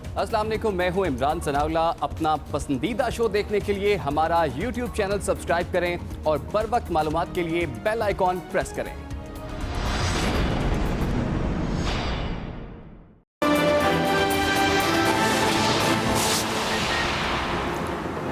अस्सलाम वालेकुम, मैं हूं इमरान सनाउल्ला। अपना पसंदीदा शो देखने के लिए हमारा YouTube चैनल सब्सक्राइब करें और बर वक्त मालूमात के लिए बेल आइकॉन प्रेस करें।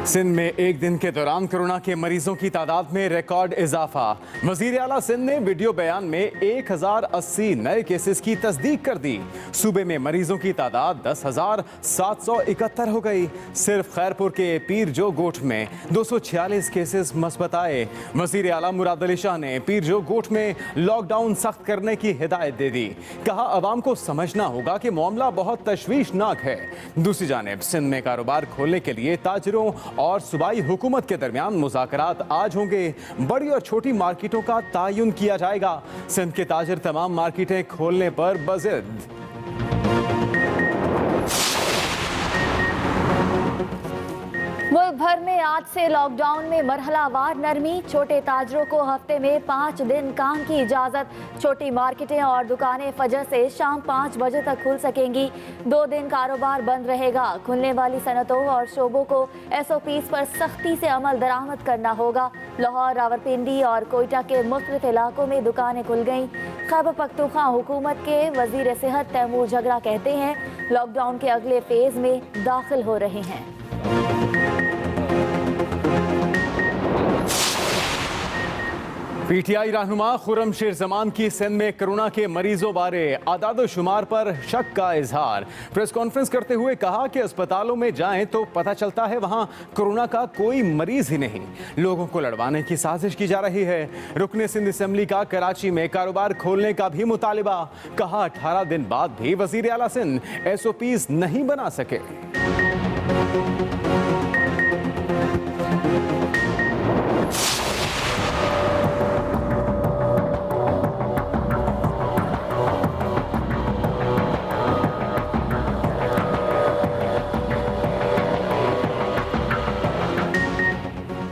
सिंध में एक दिन के दौरान कोरोना के मरीजों की तादाद में रिकॉर्ड इजाफा। वजीर आला सिंध ने वीडियो बयान में 1080 नए केसेस की तस्दीक कर दी। सूबे में मरीजों की तादाद 10,771 हो गई। सिर्फ खैरपुर के पीर जो गोठ में 246 केसेस मस्बत आए। वजीर आला मुराद अली शाह ने पीर जो गोठ में लॉकडाउन सख्त करने की हिदायत दे दी। कहा अवाम को समझना होगा कि मामला बहुत तशवीशनाक है। दूसरी जानिब सिंध में कारोबार खोलने के लिए ताजरों और सूबाई हुकूमत के दरमियान मुज़ाकरात आज होंगे। बड़ी और छोटी मार्केटों का तायुन किया जाएगा। सिंध के ताजिर तमाम मार्केटें खोलने पर बज़िद। मुल्क भर में आज से लॉकडाउन में मरहलावार नरमी। छोटे ताजरों को हफ्ते में 5 दिन काम की इजाज़त। छोटी मार्केटें और दुकानें फजर से शाम 5 बजे तक खुल सकेंगी। 2 दिन कारोबार बंद रहेगा। खुलने वाली सनतों और शोबों को SOPs पर सख्ती से अमल दरामद करना होगा। लाहौर, रावलपिंडी और कोयटा के मुख्तलिफ इलाकों में दुकानें खुल गईं। खैबर पख्तूनख्वा हुकूमत के वजीर सेहत तैमूर झगड़ा कहते हैं लॉकडाउन के अगले फेज में दाखिल हो रहे हैं। PTI रहनुमा खुर्रम शेर जमान की सिंध में कोरोना के मरीजों बारे आदाद शुमार पर शक का इजहार। प्रेस कॉन्फ्रेंस करते हुए कहा कि अस्पतालों में जाएं तो पता चलता है वहां कोरोना का कोई मरीज ही नहीं। लोगों को लड़वाने की साजिश की जा रही है। रुकने सिंध असम्बली का कराची में कारोबार खोलने का भी मुतालिबा। कहा 18 दिन बाद भी वजीर आला सिंध SOPs नहीं बना सके।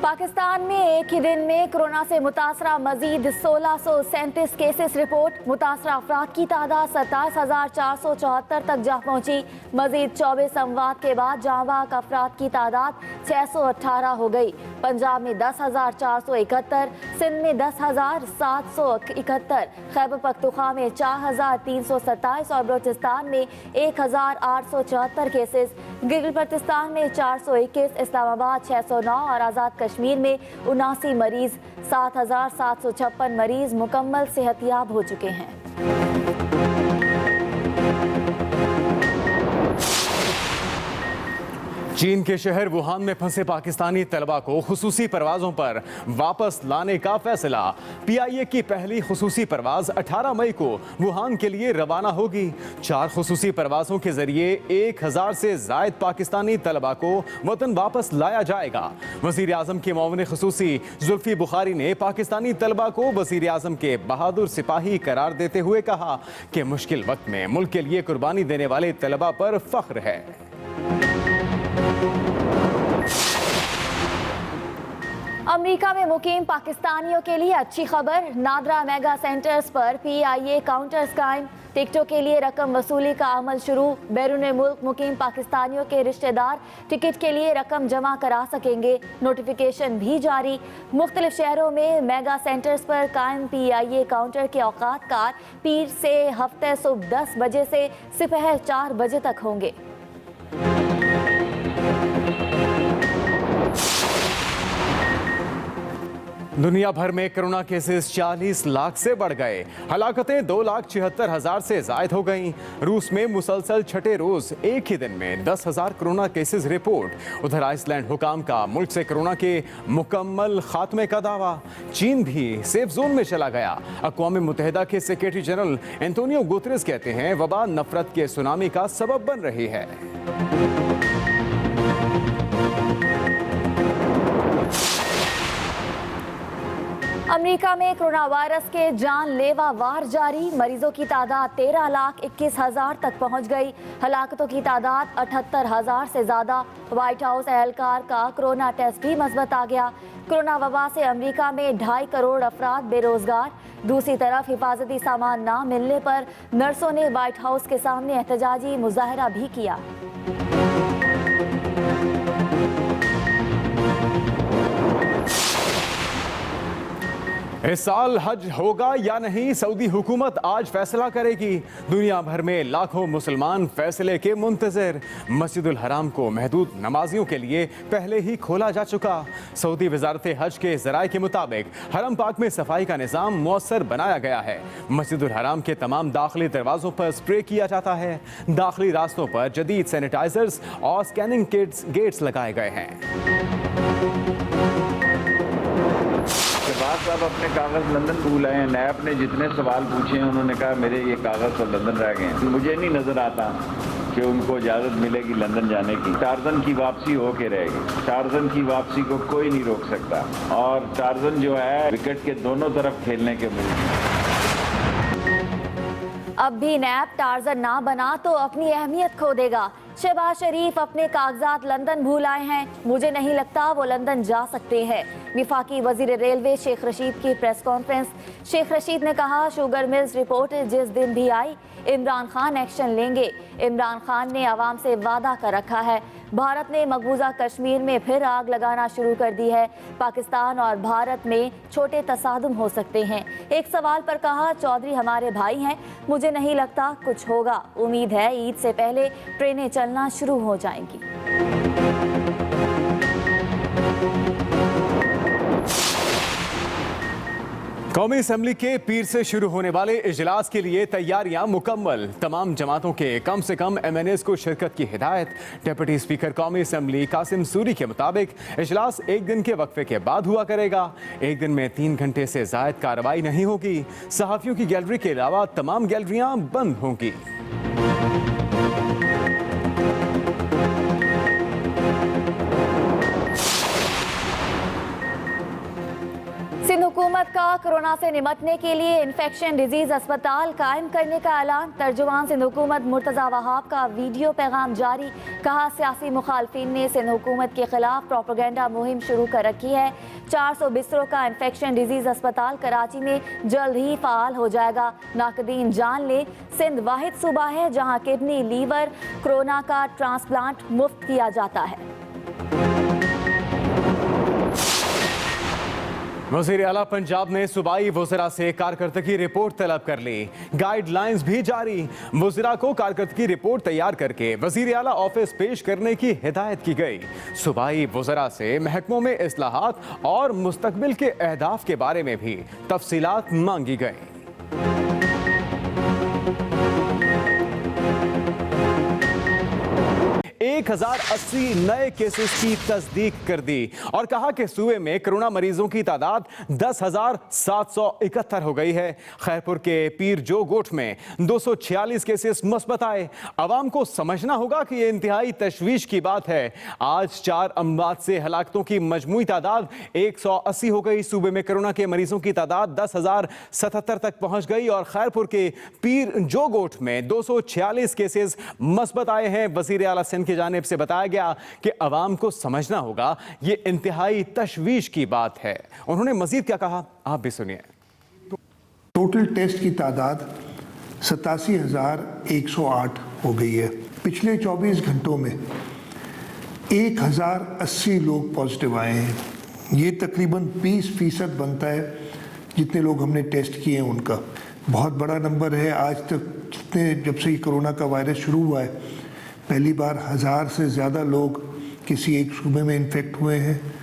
पाकिस्तान में एक ही दिन में कोरोना से मुतासरा मजीद 1637 केसेस रिपोर्ट। मुतासरा अफराद की तादाद 27,474 तक जा पहुंची। मजीद 24 अमवात के बाद जाँ बाहक अफराद की तादाद 618 हो गई। पंजाब में 10,471, सिंध में 10,771, खैबर पख्तूनख्वा में 4,327 और बलोचिस्तान में 1,874 केसेस। गिलगित-बल्तिस्तान में 421, इस्लामाबाद 609 और आज़ाद कश्मीर में 79 मरीज। 7,756 मरीज मुकम्मल सेहतियाब हो चुके हैं। चीन के शहर वुहान में फंसे पाकिस्तानी तलबा को खुसूसी परवाज़ों पर वापस लाने का फैसला। PIA की पहली खुसूसी परवाज़ 18 मई को वुहान के लिए रवाना होगी। 4 खुसूसी परवाज़ों के जरिए 1000 से ज़ायद पाकिस्तानी तलबा को वतन वापस लाया जाएगा। वज़ीर आज़म के मुआविन खुसूसी जुल्फ़ी बुखारी ने पाकिस्तानी तलबा को वज़ीर आज़म के बहादुर सिपाही करार देते हुए कहा कि मुश्किल वक्त में मुल्क के लिए कुर्बानी देने वाले तलबा पर फ़ख्र है। अमेरिका में मुकीम पाकिस्तानियों के लिए अच्छी खबर। नादरा मेगा सेंटर्स पर PIA काउंटर्स कायम। टिकटों के लिए रकम वसूली का अमल शुरू। बैरून मुल्क मुकीम पाकिस्तानियों के रिश्तेदार टिकट के लिए रकम जमा करा सकेंगे। नोटिफिकेशन भी जारी। मुख्तलिफ शहरों में मेगा सेंटर्स पर कायम PIA काउंटर के औकात कार पीर से हफ्ते सुबह 10 बजे से दोपहर 4 बजे तक होंगे। दुनिया भर में कोरोना केसेस 40 लाख से बढ़ गए। हलाकतें 2,76,000 से जायद हो गईं। रूस में मुसलसल छठे रोज एक ही दिन में 10,000 कोरोना केसेस रिपोर्ट। उधर आइसलैंड हुकाम का मुल्क से कोरोना के मुकम्मल खात्मे का दावा। चीन भी सेफ जोन में चला गया। अक़वाम मुत्तहिदा के सेक्रेटरी जनरल एंटोनियो गुतेरेस कहते हैं वबा नफरत के सुनामी का सबब बन रही है। अमेरिका में कोरोना वायरस के जानलेवा वार जारी। मरीजों की तादाद 13,21,000 तक पहुंच गई। हलाकतों की तादाद 78,000 से ज़्यादा। व्हाइट हाउस एहलकार का कोरोना टेस्ट भी मस्बत आ गया। कोरोना वबा से अमेरिका में 2.5 करोड़ अफराद बेरोजगार। दूसरी तरफ हिफाजती सामान ना मिलने पर नर्सों ने व्हाइट हाउस के सामने एहतजाजी मुजाहरा भी किया। इस साल हज होगा या नहीं, सऊदी हुकूमत आज फैसला करेगी। दुनिया भर में लाखों मुसलमान फैसले के मुंतजर। मस्जिदुल हराम को महदूद नमाजियों के लिए पहले ही खोला जा चुका। सऊदी वजारत हज के ज़राए के मुताबिक हरम पाक में सफाई का निज़ाम मौसर बनाया गया है। मस्जिदुल हराम के तमाम दाखिली दरवाज़ों पर स्प्रे किया जाता है। दाखिली रास्तों पर जदीद सैनिटाइजर्स और स्कैनिंग गेट्स लगाए गए हैं। शहबाज साहब अपने कागज़ लंदन भूल आए हैं। नैब ने जितने सवाल पूछे हैं उन्होंने कहा मेरे ये कागज़ तो लंदन रह गए हैं। मुझे नहीं नज़र आता कि उनको इजाज़त मिलेगी लंदन जाने की। टार्जन की वापसी हो के रहेगी। टार्जन की वापसी को कोई नहीं रोक सकता और टार्जन जो है विकेट के दोनों तरफ खेलने के मुल्क। अब भी नैब टार्जन ना बना तो अपनी अहमियत खो देगा। शहबाज शरीफ अपने कागजात लंदन भूल आए हैं। मुझे नहीं लगता वो लंदन जा सकते हैं। विफाकी वजीर रेलवे शेख रशीद की प्रेस कॉन्फ्रेंस। शेख रशीद ने कहा शुगर मिल्स रिपोर्ट जिस दिन भी आई इमरान खान एक्शन लेंगे। इमरान खान ने आवाम से वादा कर रखा है। भारत ने मकबूजा कश्मीर में फिर आग लगाना शुरू कर दी है। पाकिस्तान और भारत में छोटे तसादुम हो सकते हैं। एक सवाल पर कहा चौधरी हमारे भाई हैं, मुझे नहीं लगता कुछ होगा। उम्मीद है ईद से पहले ट्रेनें चलना शुरू हो जाएंगी। कौमी असम्बली के पीर से शुरू होने वाले इजलास के लिए तैयारियां मुकम्मल। तमाम जमातों के कम से कम MNAs को शिरकत की हिदायत। डिप्टी स्पीकर कौमी असम्बली कासिम सूरी के मुताबिक इजलास एक दिन के वक्फे के बाद हुआ करेगा। एक दिन में 3 घंटे से ज़ायद कार्रवाई नहीं होगी। सहाफ़ियों की गैलरी के अलावा तमाम गैलरियां बंद होंगी। सिंध हुकूमत का कोरोना से निपटने के लिए इन्फेक्शन डिजीज अस्पताल कायम करने का ऐलान। तर्जुमान सिंध हुकूमत मुर्तज़ा वहाब का वीडियो पैगाम जारी। कहा सियासी मुखालफिन ने सिंध हुकूमत के खिलाफ प्रोपेगेंडा मुहिम शुरू कर रखी है। 400 बिस्तरों का इन्फेक्शन डिजीज अस्पताल कराची में जल्द ही फ़ाल हो जाएगा। नाकदीन जान ले सिंध वाहिद सूबा है जहाँ किडनी लीवर कोरोना का ट्रांसप्लांट मुफ्त किया जाता है। वज़ीर आला पंजाब ने सूबाई वज़रा से कारकर्दगी रिपोर्ट तलब कर ली। गाइडलाइंस भी जारी। वज़रा को कारकर्दगी रिपोर्ट तैयार करके वज़ीर आला ऑफिस पेश करने की हिदायत की गई। सूबाई वज़रा से महकमों में इस्लाहात और मुस्तकबिल के अहदाफ के बारे में भी तफसीलात मांगी गई। 1080 नए केसेस की तस्दीक कर दी और कहा कि सूबे में कोरोना मरीजों की तादाद 10,771 हो गई है। खैरपुर के पीर जो गोठ में 246 केसेस मस्बत आए। अवाम को समझना होगा कि यह इंतहाई तशवीश की बात है। आज 4 अमवात से हलाकतों की मजमूई तादाद 180 हो गई। सूबे में कोरोना के मरीजों की तादाद 10,077 तक पहुंच गई और खैरपुर के पीर जो गोठ में 246 केसेस मस्बत आए हैं। वजीर आला सिंध की जानिब से बताया गया कि अवाम को समझना होगा ये इंतहाई तशवीश की बात है। उन्होंने मजीद क्या कहा, आप भी सुनिए। टोटल टेस्ट की तादाद 87,108 हो गई है। पिछले 24 घंटों में 1,080 लोग पॉजिटिव आए हैं। ये तकरीबन 20% बनता है जितने लोग हमने टेस्ट किए हैं उनका। बहुत बड़ा नंबर है। आज तक जितने जब से कोरोना का वायरस शुरू हुआ है पहली बार 1000 से ज़्यादा लोग किसी एक सूबे में इन्फेक्ट हुए हैं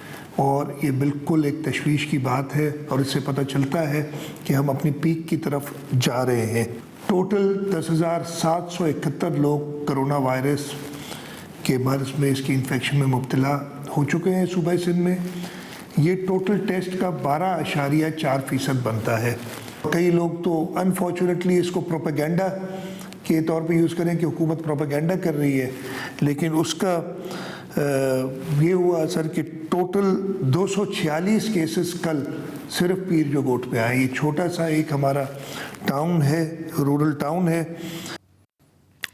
और ये बिल्कुल एक तशवीश की बात है और इससे पता चलता है कि हम अपनी पीक की तरफ जा रहे हैं। टोटल 10,771 लोग कोरोना वायरस के मर्ज़ में इसकी इन्फेक्शन में मुब्तला हो चुके हैं सूबा सिंध में। ये टोटल टेस्ट का 12.4% बनता है। कई लोग तो अनफॉर्चुनेटली इसको प्रोपेगेंडा के तौर पे यूज़ करें कि हुकूमत प्रोपेगेंडा कर रही है, लेकिन उसका ये हुआ असर कि टोटल 246 केसेस कल सिर्फ पीर जो गोठ पे आए। ये छोटा सा एक हमारा टाउन है, रूरल टाउन है।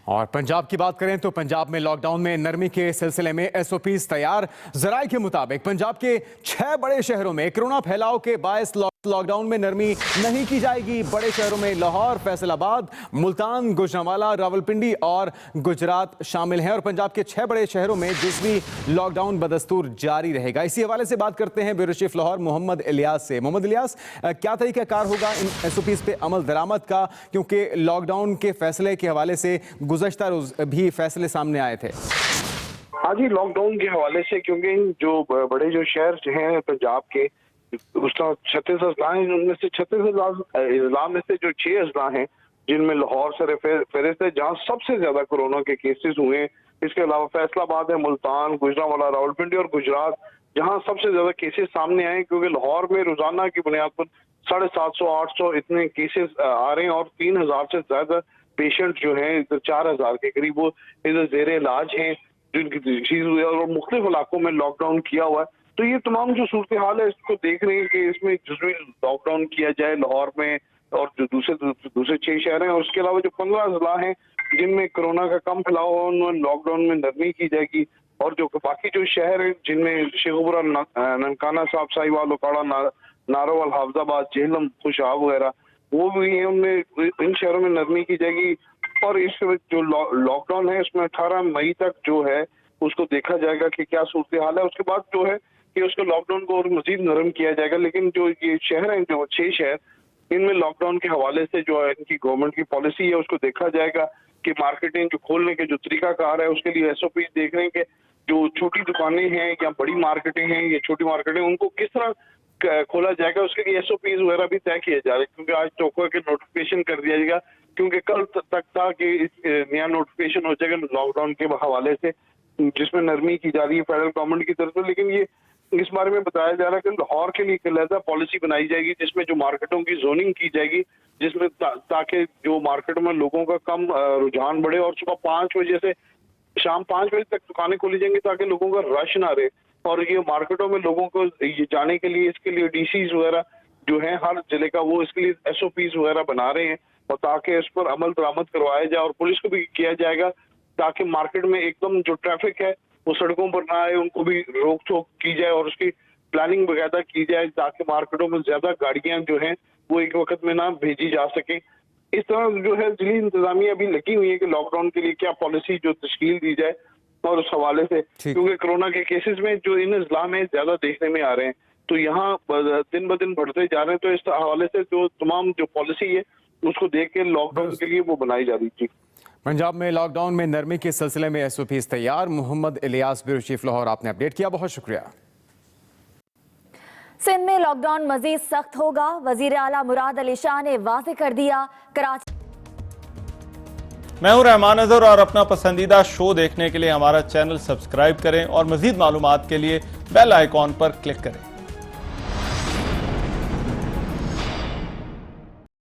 और पंजाब की बात करें तो पंजाब में लॉकडाउन में नरमी के सिलसिले में SOPs तैयार। जराये के मुताबिक पंजाब के 6 बड़े शहरों में कोरोना फैलाव के बायस लॉकडाउन में नरमी नहीं की जाएगी। बड़े शहरों में लाहौर, फैसलाबाद, मुल्तान, गुजरांवाला, रावलपिंडी और गुजरात शामिल हैं और पंजाब के 6 बड़े शहरों में जिसमें लॉकडाउन बदस्तूर जारी रहेगा। इसी हवाले से बात करते हैं ब्यूरो चीफ लाहौर मोहम्मद इलियास से। मोहम्मद इलियास, क्या तरीकाकार होगा इन SOPs पे अमल दरामद का, क्योंकि लॉकडाउन के फैसले के हवाले से गुज़श्ता रोज भी फैसले सामने आए थे। हाँ जी, लॉकडाउन के हवाले से, क्योंकि जो बड़े जो शहर हैं पंजाब के, उसका 36 अजला हैं, उनमें से 36 अजला में से जो 6 अजला हैं जिनमें लाहौर सर फहरिस्त है, जहाँ सबसे ज्यादा कोरोना के केसेस हुए हैं। इसके अलावा फैसलाबाद है, मुल्तान, गुजरांवाला, रावलपिंडी और गुजरात, जहाँ सबसे ज्यादा केसेस सामने आए, क्योंकि लाहौर में रोजाना की बुनियाद पर 750-800 इतने केसेस आ रहे हैं और 3000 से ज्यादा पेशेंट जो हैं, इधर 4000 के करीब वो इधर जेर इलाज हैं, जिनकी चीज हुई है और मुख्तलिफ इलाकों में लॉकडाउन किया हुआ है। तो ये तमाम जो सूरत हाल है, इसको देख रहे हैं कि इसमें जुज़वी लॉकडाउन किया जाए लाहौर में और जो दूसरे 6 शहर हैं, और उसके अलावा जो 15 अजला हैं जिनमें कोरोना का कम फैलाव हो, उनमें लॉकडाउन में नरमी की जाएगी। और जो बाकी जो शहर हैं जिनमें शेखुपुरा, ननकाना साहब, साहिवाल, उकाड़ा, नारोवाल, हाफजाबाद, जेहलम, खुशाब वगैरह वो भी हैं, उनमें इन शहरों में नरमी की जाएगी। और इस जो लॉकडाउन है उसमें 18 मई तक जो है उसको देखा जाएगा कि क्या सूरत हाल है। उसके बाद जो है कि उसको लॉकडाउन को और मजीद नरम किया जाएगा। लेकिन जो ये शहर हैं, जो 6 शहर, इनमें लॉकडाउन के हवाले से जो है इनकी गवर्नमेंट की पॉलिसी है उसको देखा जाएगा कि मार्केटिंग जो खोलने के जो तरीकाकार है उसके लिए SOP देख रहे हैं कि जो छोटी दुकानें हैं या बड़ी मार्केटें हैं या छोटी मार्केटें, उनको किस तरह खोला जाएगा, उसके लिए SOPs वगैरह भी तय किए जा रहे हैं। क्योंकि आज टोको के नोटिफिकेशन कर दिया जाएगा, क्योंकि कल तक था कि नया नोटिफिकेशन हो जाएगा लॉकडाउन के हवाले से, जिसमें नरमी की जा रही है फेडरल गवर्नमेंट की तरफ से। लेकिन ये इस बारे में बताया जा रहा है कि लाहौर के लिए एक अलग पॉलिसी बनाई जाएगी जिसमें जो मार्केटों की जोनिंग की जाएगी, जिसमें ताकि जो मार्केट में लोगों का कम रुझान बढ़े और सुबह 5 बजे से शाम 5 बजे तक दुकानें खोली जाएंगी ताकि लोगों का रश ना रहे। और ये मार्केटों में लोगों को ये जाने के लिए, इसके लिए DCs वगैरह जो है हर जिले का, वो इसके लिए SOPs वगैरह बना रहे हैं और ताकि इस पर अमल दरामद करवाया जाए। और पुलिस को भी किया जाएगा ताकि मार्केट में एकदम जो ट्रैफिक है वो सड़कों पर ना आए, उनको भी रोक टोक की जाए और उसकी प्लानिंग वगैरह की जाए ताकि मार्केटों में ज्यादा गाड़ियां जो हैं वो एक वक्त में ना भेजी जा सके। इस तरह जो है जिली इंतजामिया अभी लगी हुई है कि लॉकडाउन के लिए क्या पॉलिसी जो तश्कील दी जाए। और उस हवाले से क्योंकि कोरोना के केसेस में जो इन अजला में ज्यादा देखने में आ रहे हैं, तो यहाँ दिन ब दिन बढ़ते जा रहे हैं, तो इस हवाले से जो तमाम जो पॉलिसी है उसको देख के लॉकडाउन के लिए वो बनाई जा रही थी। पंजाब में लॉकडाउन में नरमी के सिलसिले में SOPs तैयार। मोहम्मद इलियास, ब्यूरो चीफ लाहौर, आपने अपडेट किया, बहुत शुक्रिया। सिंध में लॉकडाउन मजीद सख्त होगा, वजीर आला मुराद अली शाह ने वाज़ेह कर दिया। कराची। मैं हूं रहमान अजहर और अपना पसंदीदा शो देखने के लिए हमारा चैनल सब्सक्राइब करें और मजीद मालूमात के लिए बेल आइकॉन पर क्लिक करें।